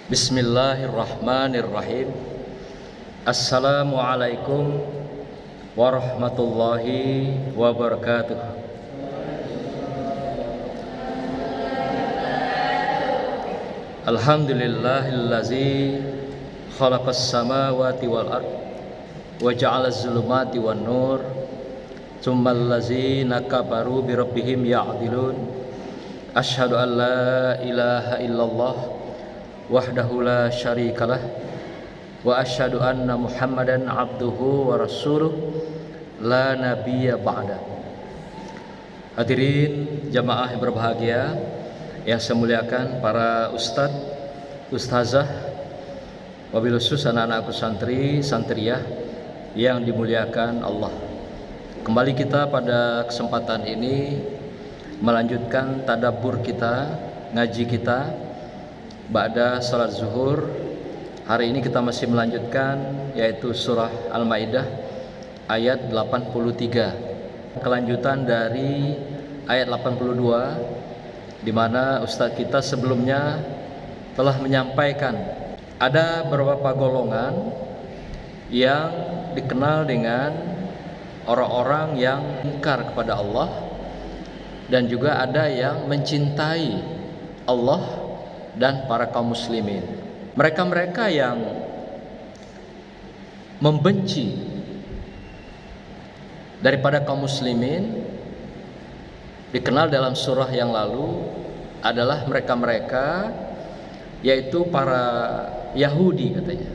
Bismillahirrahmanirrahim. Assalamualaikum warahmatullahi wabarakatuh. Alhamdulillahillazi khalaqas samawati wal ard wa ja'alaz zulumati wan nur tsummal ladzina kafaru bi rabbihim ya'dilun. Asyhadu an la ilaha illallah wahdahu la syarikalah wa asyhadu anna Muhammadan abduhu wa rasuluh la nabiyya ba'da. Hadirin jamaah yang berbahagia, yang saya muliakan para ustadz, ustazah, wabil khusus anak-anakku santri, santriyah yang dimuliakan Allah. Kembali kita pada kesempatan ini melanjutkan tadabbur kita, ngaji kita ba'da salat zuhur. Hari ini kita masih melanjutkan yaitu surah Al-Maidah ayat 83. Kelanjutan dari ayat 82 di mana ustaz kita sebelumnya telah menyampaikan ada beberapa golongan yang dikenal dengan orang-orang yang ingkar kepada Allah, dan juga ada yang mencintai Allah dan para kaum muslimin. Mereka-mereka yang membenci daripada kaum muslimin dikenal dalam surah yang lalu adalah mereka-mereka yaitu para Yahudi, katanya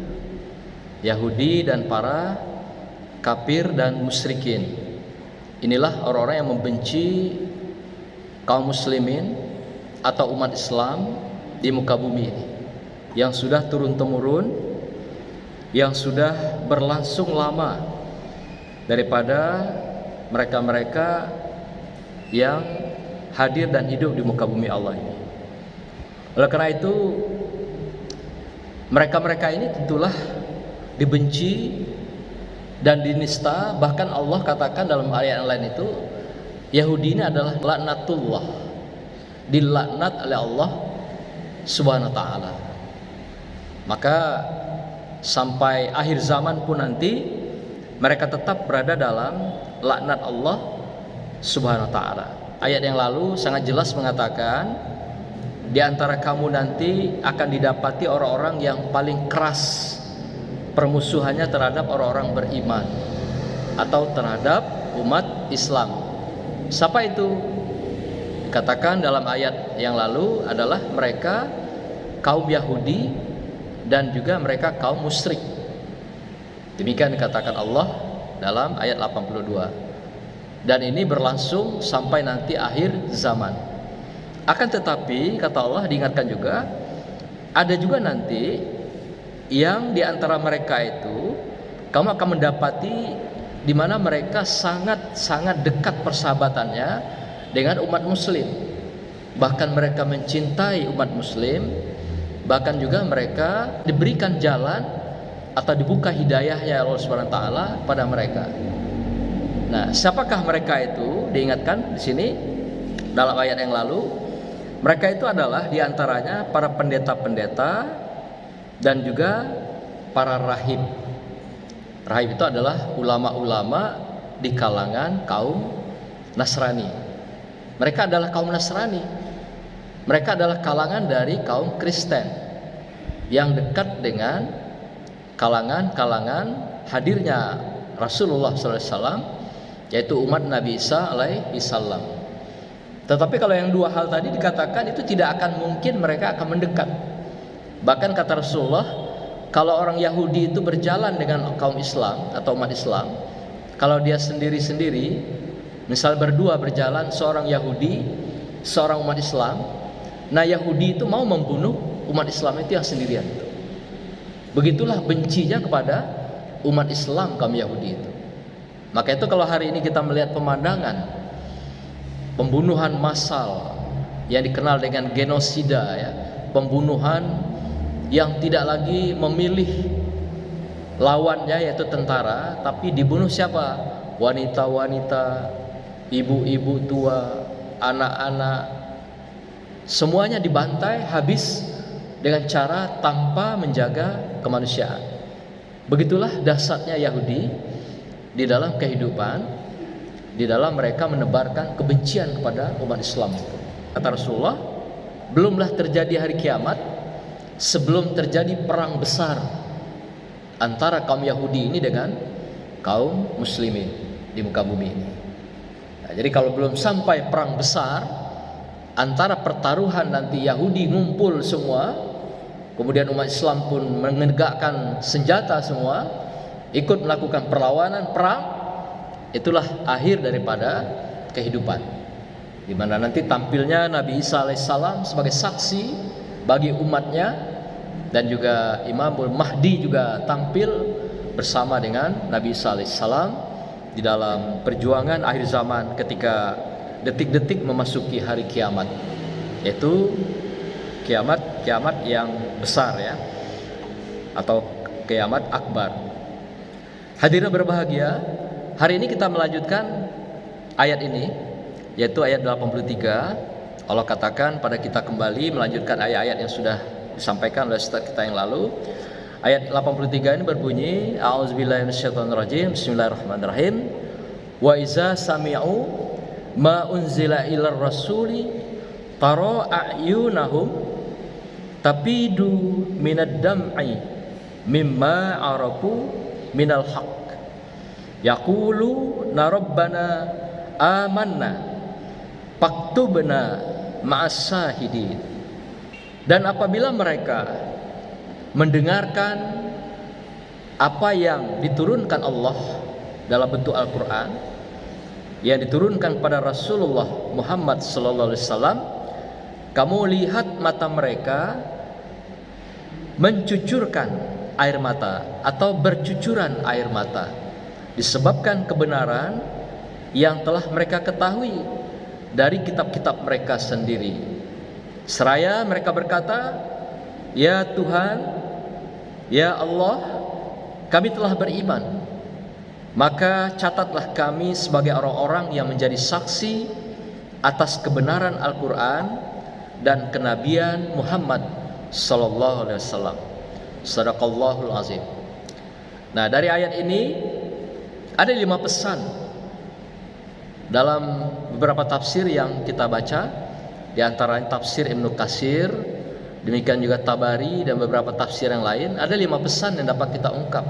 Yahudi dan para kafir dan musyrikin. Inilah orang-orang yang membenci kaum muslimin atau umat Islam di muka bumi ini, yang sudah turun-temurun, yang sudah berlangsung lama daripada mereka-mereka yang hadir dan hidup di muka bumi Allah ini. Oleh karena itu, mereka-mereka ini tentulah dibenci dan dinista. Bahkan Allah katakan dalam ayat yang lain itu, Yahudi ini adalah laknatullah, dilaknat oleh Allah Subhanahu wa ta'ala. Maka sampai akhir zaman pun nanti mereka tetap berada dalam laknat Allah Subhanahu wa ta'ala. Ayat yang lalu sangat jelas mengatakan, di antara kamu nanti akan didapati orang-orang yang paling keras permusuhannya terhadap orang-orang beriman atau terhadap umat Islam. Siapa itu? Katakan dalam ayat yang lalu adalah mereka kaum Yahudi dan juga mereka kaum musyrik. Demikian dikatakan Allah dalam ayat 82. Dan ini berlangsung sampai nanti akhir zaman. Akan tetapi kata Allah, diingatkan juga, ada juga nanti yang diantara mereka itu kamu akan mendapati di mana mereka sangat dekat persahabatannya dengan umat muslim. Bahkan mereka mencintai umat muslim, bahkan juga mereka diberikan jalan atau dibuka hidayahnya Allah Subhanahu wa taala pada mereka. Nah, siapakah mereka itu? Diingatkan di sini dalam ayat yang lalu, mereka itu adalah diantaranya para pendeta-pendeta dan juga para rahib. Rahib itu adalah ulama-ulama di kalangan kaum Nasrani. Mereka adalah kaum Nasrani. Mereka adalah kalangan dari kaum Kristen yang dekat dengan kalangan hadirnya Rasulullah SAW, yaitu umat Nabi Isa alaihi salam. Tetapi kalau yang dua hal tadi dikatakan itu tidak akan mungkin mereka akan mendekat. Bahkan kata Rasulullah, kalau orang Yahudi itu berjalan dengan kaum Islam atau umat Islam, kalau dia sendiri-sendiri, misal berdua berjalan, seorang Yahudi, seorang umat Islam, nah Yahudi itu mau membunuh umat Islam itu yang sendirian. Begitulah bencinya kepada umat Islam kaum Yahudi itu. Maka itu kalau hari ini kita melihat pemandangan pembunuhan massal yang dikenal dengan genosida, ya, pembunuhan yang tidak lagi memilih lawannya yaitu tentara, tapi dibunuh siapa? Wanita-wanita, ibu-ibu tua, anak-anak, semuanya dibantai habis dengan cara tanpa menjaga kemanusiaan. Begitulah dahsyatnya Yahudi di dalam kehidupan, di dalam mereka menebarkan kebencian kepada umat Islam. Kata Rasulullah, belumlah terjadi hari kiamat sebelum terjadi perang besar antara kaum Yahudi ini dengan kaum muslimin di muka bumi ini. Nah, jadi kalau belum sampai perang besar antara pertaruhan nanti Yahudi ngumpul semua, kemudian umat Islam pun menegakkan senjata semua, ikut melakukan perlawanan perang, itulah akhir daripada kehidupan, di mana nanti tampilnya Nabi Isa alaihissalam sebagai saksi bagi umatnya, dan juga Imamul Mahdi juga tampil bersama dengan Nabi Isa alaihissalam di dalam perjuangan akhir zaman ketika detik-detik memasuki hari kiamat, yaitu kiamat yang besar ya, atau kiamat akbar. Hadirin berbahagia, hari ini kita melanjutkan ayat ini, yaitu ayat 83. Allah katakan pada kita kembali melanjutkan ayat-ayat yang sudah disampaikan oleh ustaz kita yang lalu. Ayat 83 ini berbunyi, A'udzubillahi minasyaitonirrajim, Bismillahirrahmanirrahim. Wa iza sami'u ma unzila ilar rasuli tara a'yunahum tafidu minad dam'i mimma arafu minal haqq yaqulu na rabbana amanna faktubna ma'as syahidin. Dan apabila mereka mendengarkan apa yang diturunkan Allah dalam bentuk Al-Quran yang diturunkan pada Rasulullah Muhammad sallallahu alaihi wasallam, kamu lihat mata mereka mencucurkan air mata atau bercucuran air mata disebabkan kebenaran yang telah mereka ketahui dari kitab-kitab mereka sendiri. Seraya mereka berkata, ya Tuhan, ya Allah, kami telah beriman, maka catatlah kami sebagai orang-orang yang menjadi saksi atas kebenaran Al-Quran dan kenabian Muhammad sallallahu alaihi wasallam. Shadaqallahul azim. Nah, dari ayat ini ada 5 pesan dalam beberapa tafsir yang kita baca, di antaranya tafsir Ibnu Katsir, demikian juga Tabari dan beberapa tafsir yang lain. Ada 5 pesan yang dapat kita ungkap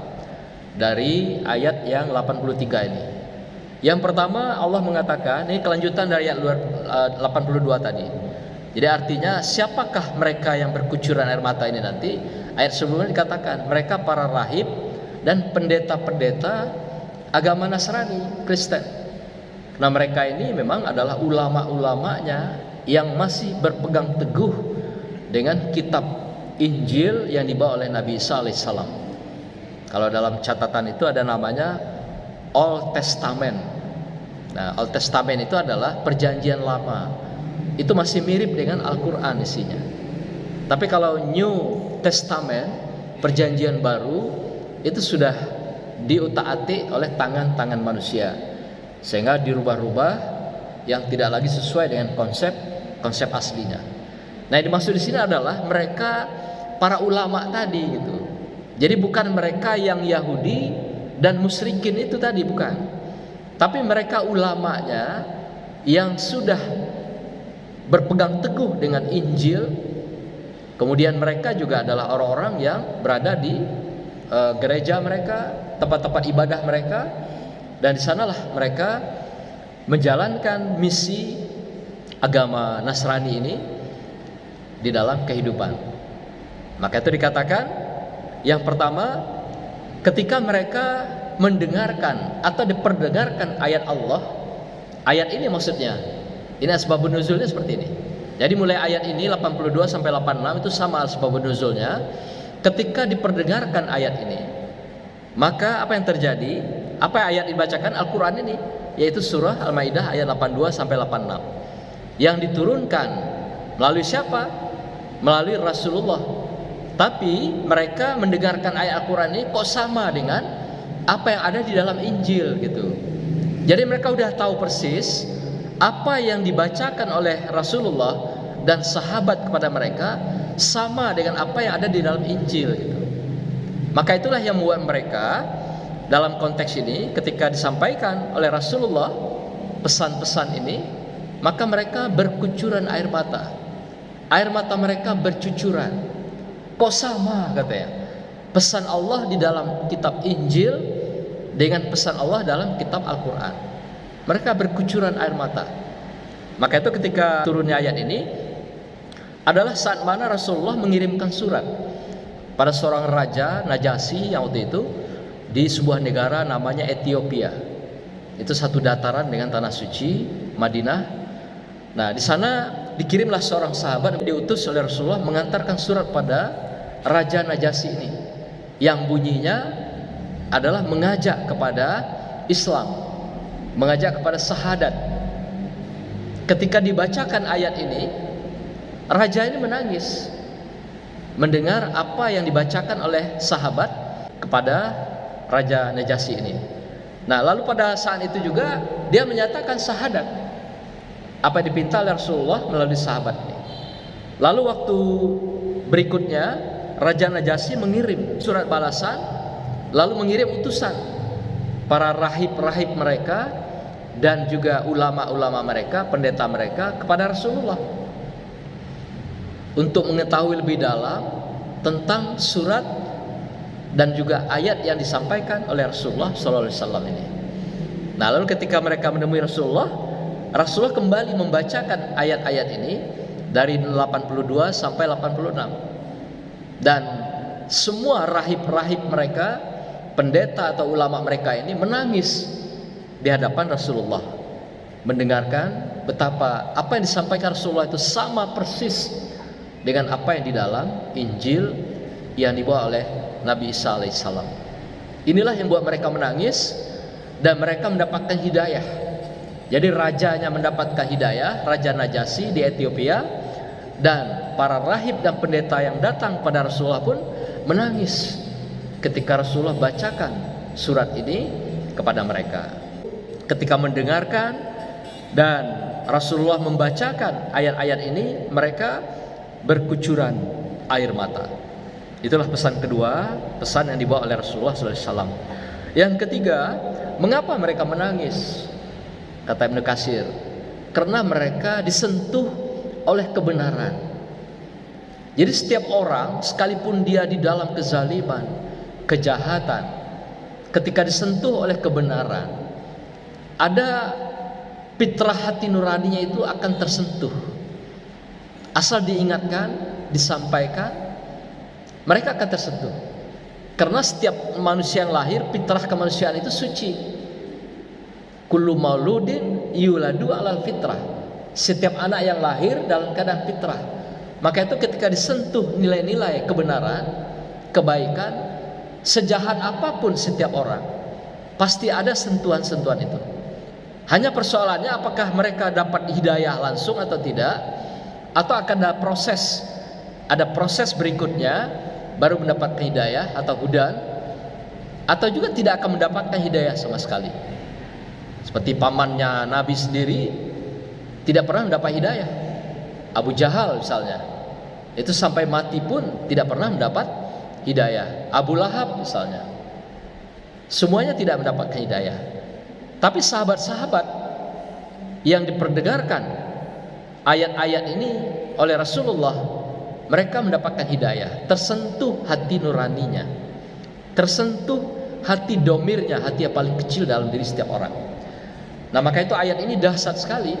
dari ayat yang 83 ini. Yang pertama, Allah mengatakan, ini kelanjutan dari ayat 82 tadi. Jadi artinya siapakah mereka yang berkucuran air mata ini nanti? Ayat sebelumnya dikatakan mereka para rahib dan pendeta-pendeta agama Nasrani, Kristen. Nah, mereka ini memang adalah ulama-ulamanya yang masih berpegang teguh dengan kitab Injil yang dibawa oleh Nabi Isa alaihissalam. Kalau dalam catatan itu ada namanya Old Testament. Nah, Old Testament itu adalah perjanjian lama. Itu masih mirip dengan Al-Quran isinya. Tapi kalau New Testament, perjanjian baru, itu sudah diutak-atik oleh tangan-tangan manusia, sehingga dirubah-rubah yang tidak lagi sesuai dengan konsep aslinya. Nah, yang dimaksud di sini adalah mereka para ulama tadi gitu. Jadi bukan mereka yang Yahudi dan musyrikin itu tadi, bukan. Tapi mereka ulamanya yang sudah berpegang teguh dengan Injil. Kemudian mereka juga adalah orang-orang yang berada di gereja mereka, tempat-tempat ibadah mereka, dan di sanalah mereka menjalankan misi agama Nasrani ini di dalam kehidupan. Maka itu dikatakan, yang pertama, ketika mereka mendengarkan atau diperdengarkan ayat Allah, ayat ini maksudnya, ini asbabun nuzulnya seperti ini. Jadi mulai ayat ini 82 sampai 86 itu sama asbabun nuzulnya. Ketika diperdengarkan ayat ini, maka apa yang terjadi? Apa ayat dibacakan Al-Quran ini, yaitu surah Al-Maidah ayat 82 sampai 86, yang diturunkan melalui siapa? Melalui Rasulullah. Tapi mereka mendengarkan ayat Al-Quran ini kok sama dengan apa yang ada di dalam Injil gitu. Jadi mereka udah tahu persis apa yang dibacakan oleh Rasulullah dan sahabat kepada mereka sama dengan apa yang ada di dalam Injil gitu. Maka itulah yang membuat mereka dalam konteks ini ketika disampaikan oleh Rasulullah pesan-pesan ini, maka mereka berkucuran air mata. Air mata mereka bercucuran. Kok sama katanya pesan Allah di dalam kitab Injil dengan pesan Allah dalam kitab Al-Quran. Mereka berkucuran air mata. Maka itu ketika turunnya ayat ini adalah saat mana Rasulullah mengirimkan surat pada seorang raja Najasyi yang waktu itu di sebuah negara namanya Ethiopia. Itu satu dataran dengan tanah suci Madinah. Nah, di sana dikirimlah seorang sahabat diutus oleh Rasulullah mengantarkan surat pada raja Najasyi ini, yang bunyinya adalah mengajak kepada Islam, mengajak kepada syahadat. Ketika dibacakan ayat ini, raja ini menangis mendengar apa yang dibacakan oleh sahabat kepada raja Najasyi ini. Nah, lalu pada saat itu juga dia menyatakan syahadat apa yang dipinta oleh Rasulullah melalui sahabat ini. Lalu waktu berikutnya raja Najasyi mengirim surat balasan, lalu mengirim utusan para rahib-rahib mereka dan juga ulama-ulama mereka, pendeta mereka kepada Rasulullah untuk mengetahui lebih dalam tentang surat dan juga ayat yang disampaikan oleh Rasulullah SAW ini. Nah, lalu ketika mereka menemui Rasulullah, Rasulullah kembali membacakan ayat-ayat ini dari 82 sampai 86. Dan semua rahib-rahib mereka, pendeta atau ulama mereka ini menangis di hadapan Rasulullah, mendengarkan betapa apa yang disampaikan Rasulullah itu sama persis dengan apa yang di dalam Injil yang dibawa oleh Nabi Isa alaihissalam. Inilah yang buat mereka menangis dan mereka mendapatkan hidayah. Jadi rajanya mendapatkan hidayah, Raja Najasyi di Ethiopia, dan para rahib dan pendeta yang datang pada Rasulullah pun menangis ketika Rasulullah bacakan surat ini kepada mereka. Ketika mendengarkan dan Rasulullah membacakan ayat-ayat ini, mereka berkucuran air mata. Itulah pesan kedua, pesan yang dibawa oleh Rasulullah SAW. Yang ketiga, mengapa mereka menangis? Kata Ibnu Katsir, karena mereka disentuh oleh kebenaran. Jadi setiap orang, sekalipun dia di dalam kezaliman, kejahatan, ketika disentuh oleh kebenaran, ada fitrah hati nuraninya itu akan tersentuh. Asal diingatkan, disampaikan, mereka akan tersentuh. Karena setiap manusia yang lahir, fitrah kemanusiaan itu suci. Kullu mauludin yuladu alal fitrah. Setiap anak yang lahir dalam keadaan fitrah. Maka itu ketika disentuh nilai-nilai kebenaran, kebaikan, sejahat apapun setiap orang, pasti ada sentuhan-sentuhan itu. Hanya persoalannya apakah mereka dapat hidayah langsung atau tidak, atau akan ada proses berikutnya baru mendapatkan hidayah atau hudan, atau juga tidak akan mendapatkan hidayah sama sekali. Seperti pamannya Nabi sendiri tidak pernah mendapat hidayah, Abu Jahal misalnya, itu sampai mati pun tidak pernah mendapat hidayah. Abu Lahab misalnya, semuanya tidak mendapatkan hidayah. Tapi sahabat-sahabat yang diperdengarkan ayat-ayat ini oleh Rasulullah, mereka mendapatkan hidayah, tersentuh hati nuraninya, tersentuh hati domirnya, hati yang paling kecil dalam diri setiap orang. Nah, maka itu ayat ini dahsyat sekali,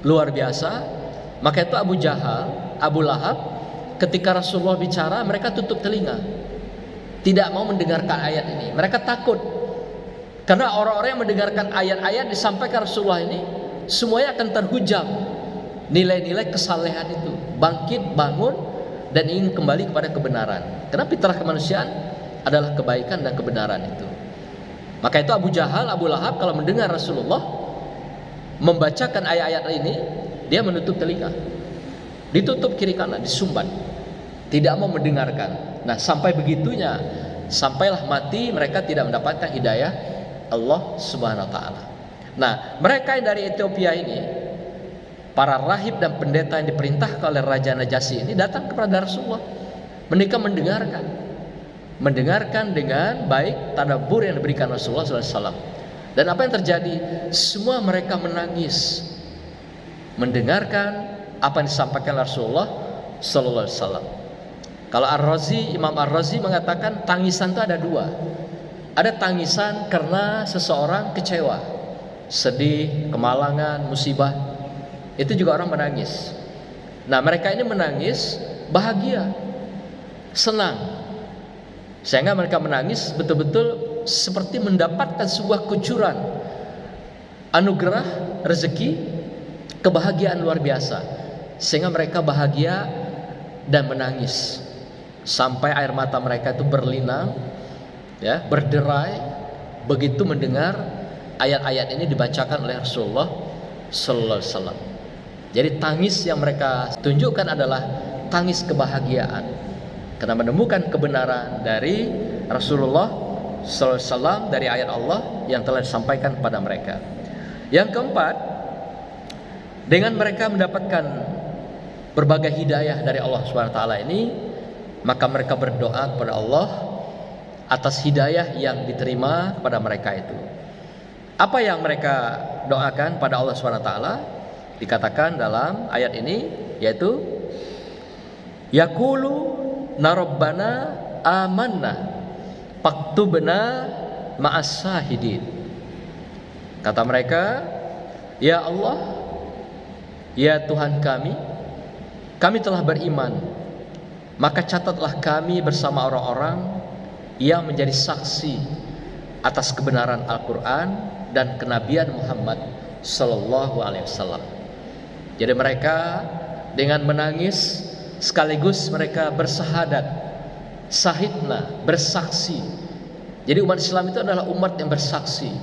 luar biasa. Maka itu Abu Jahal, Abu Lahab, ketika Rasulullah bicara, mereka tutup telinga, tidak mau mendengarkan ayat ini. Mereka takut, karena orang-orang yang mendengarkan ayat-ayat disampaikan Rasulullah ini, semuanya akan terhujam nilai-nilai kesalehan itu, bangkit, bangun, dan ingin kembali kepada kebenaran. Karena fitrah kemanusiaan adalah kebaikan dan kebenaran itu. Maka itu Abu Jahal, Abu Lahab kalau mendengar Rasulullah membacakan ayat-ayat ini, dia menutup telinga, ditutup kiri kanan, disumbat, tidak mau mendengarkan. Nah, sampai begitunya, sampailah mati mereka tidak mendapatkan hidayah Allah Subhanahu wa taala. Nah, mereka yang dari Ethiopia ini para rahib dan pendeta yang diperintahkan oleh Raja Najasyi ini datang kepada Rasulullah. Mereka mendengarkan dengan baik tadabbur yang diberikan Rasulullah SAW. Dan apa yang terjadi? Semua mereka menangis mendengarkan apa yang disampaikan Rasulullah SAW. Kalau Imam Ar-Razi mengatakan tangisan itu ada dua. Ada tangisan karena seseorang kecewa, sedih, kemalangan, musibah. Itu juga orang menangis. Nah, mereka ini menangis bahagia, senang. Sehingga mereka menangis betul-betul seperti mendapatkan sebuah kucuran anugerah, rezeki, kebahagiaan luar biasa. Sehingga mereka bahagia dan menangis sampai air mata mereka itu berlinang, ya, berderai begitu mendengar ayat-ayat ini dibacakan oleh Rasulullah sallallahu alaihi wasallam. Jadi tangis yang mereka tunjukkan adalah tangis kebahagiaan karena menemukan kebenaran dari Rasulullah sallallahu alaihi wasallam, dari ayat Allah yang telah disampaikan kepada mereka. Yang keempat, dengan mereka mendapatkan berbagai hidayah dari Allah Subhanahu wa taala ini, maka mereka berdoa kepada Allah atas hidayah yang diterima kepada mereka itu. Apa yang mereka doakan pada Allah Subhanahu wa taala dikatakan dalam ayat ini, yaitu yaqulu narabbana amanna faktubna ma'as syahidin. Kata mereka, ya Allah, ya Tuhan kami telah beriman, maka catatlah kami bersama orang-orang yang menjadi saksi atas kebenaran Al-Quran dan kenabian Muhammad sallallahu alaihi wasallam. Jadi mereka dengan menangis sekaligus mereka bersahadat, syahidna, bersaksi. Jadi umat Islam itu adalah umat yang bersaksi.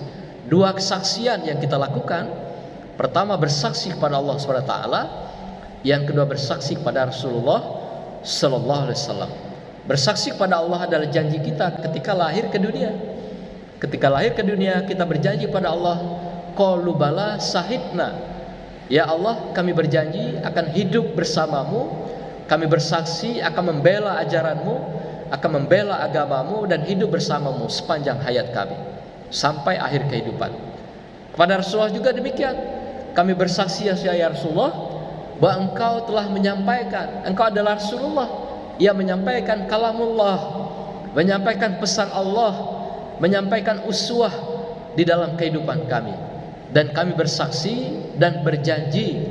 Dua kesaksian yang kita lakukan, pertama bersaksi kepada Allah Subhanahu wa taala, yang kedua bersaksi kepada Rasulullah sallallahu alaihi wasallam. Bersaksi kepada Allah adalah janji kita ketika lahir ke dunia. Ketika lahir ke dunia kita berjanji pada Allah, qalu bala syahidna. Ya Allah, kami berjanji akan hidup bersamamu, kami bersaksi akan membela ajaranmu, akan membela agamamu dan hidup bersamamu sepanjang hayat kami sampai akhir kehidupan. Kepada Rasulullah juga demikian. Kami bersaksi ya Rasulullah bahwa engkau telah menyampaikan, engkau adalah Rasulullah yang menyampaikan kalamullah, menyampaikan pesan Allah, menyampaikan uswah di dalam kehidupan kami. Dan kami bersaksi dan berjanji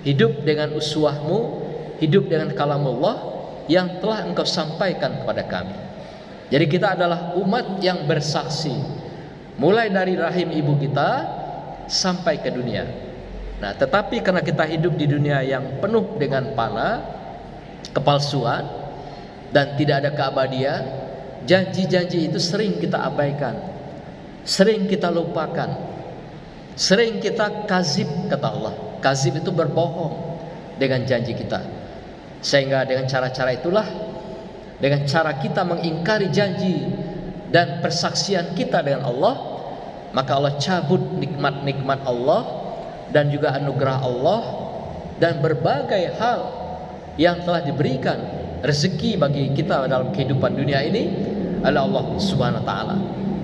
hidup dengan uswahmu, hidup dengan kalamullah yang telah engkau sampaikan kepada kami. Jadi kita adalah umat yang bersaksi, mulai dari rahim ibu kita sampai ke dunia. Nah, tetapi karena kita hidup di dunia yang penuh dengan fana, kepalsuan, dan tidak ada keabadian, janji-janji itu sering kita abaikan, sering kita lupakan, sering kita kazib, kata Allah. Kazib itu berbohong dengan janji kita. Sehingga dengan cara-cara itulah, dengan cara kita mengingkari janji dan persaksian kita dengan Allah, maka Allah cabut nikmat-nikmat Allah dan juga anugerah Allah dan berbagai hal yang telah diberikan rezeki bagi kita dalam kehidupan dunia ini oleh Allah Subhanahu wa taala.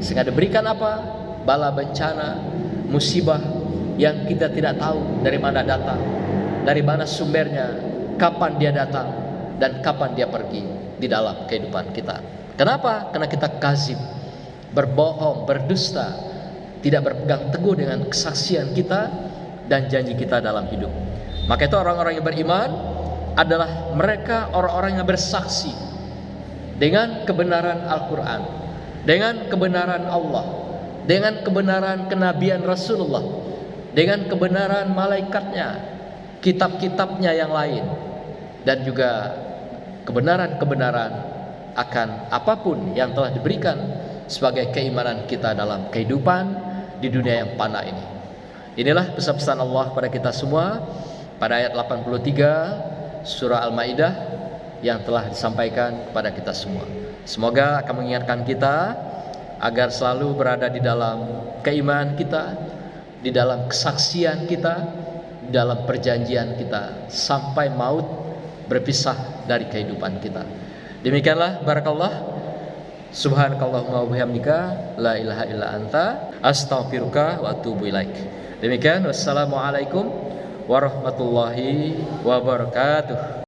Sehingga diberikan apa? Bala bencana, musibah yang kita tidak tahu dari mana datang, dari mana sumbernya, kapan dia datang dan kapan dia pergi di dalam kehidupan kita. Kenapa? Karena kita kazib, berbohong, berdusta, tidak berpegang teguh dengan kesaksian kita dan janji kita dalam hidup. Maka itu orang-orang yang beriman adalah mereka orang-orang yang bersaksi dengan kebenaran Al-Quran, dengan kebenaran Allah, dengan kebenaran kenabian Rasulullah, dengan kebenaran malaikatnya, kitab-kitabnya yang lain, dan juga kebenaran-kebenaran akan apapun yang telah diberikan sebagai keimanan kita dalam kehidupan di dunia yang fana ini. Inilah pesan-pesan Allah pada kita semua pada ayat 83 surah Al-Maidah yang telah disampaikan kepada kita semua. Semoga akan mengingatkan kita agar selalu berada di dalam keimanan kita, di dalam kesaksian kita, dalam perjanjian kita sampai maut berpisah dari kehidupan kita. Demikianlah barakallah. Subhanakallahumma wa bihamdika la ilaha illa anta astaghfiruka wa atubu ilaik. Demikian, wassalamualaikum warahmatullahi wabarakatuh.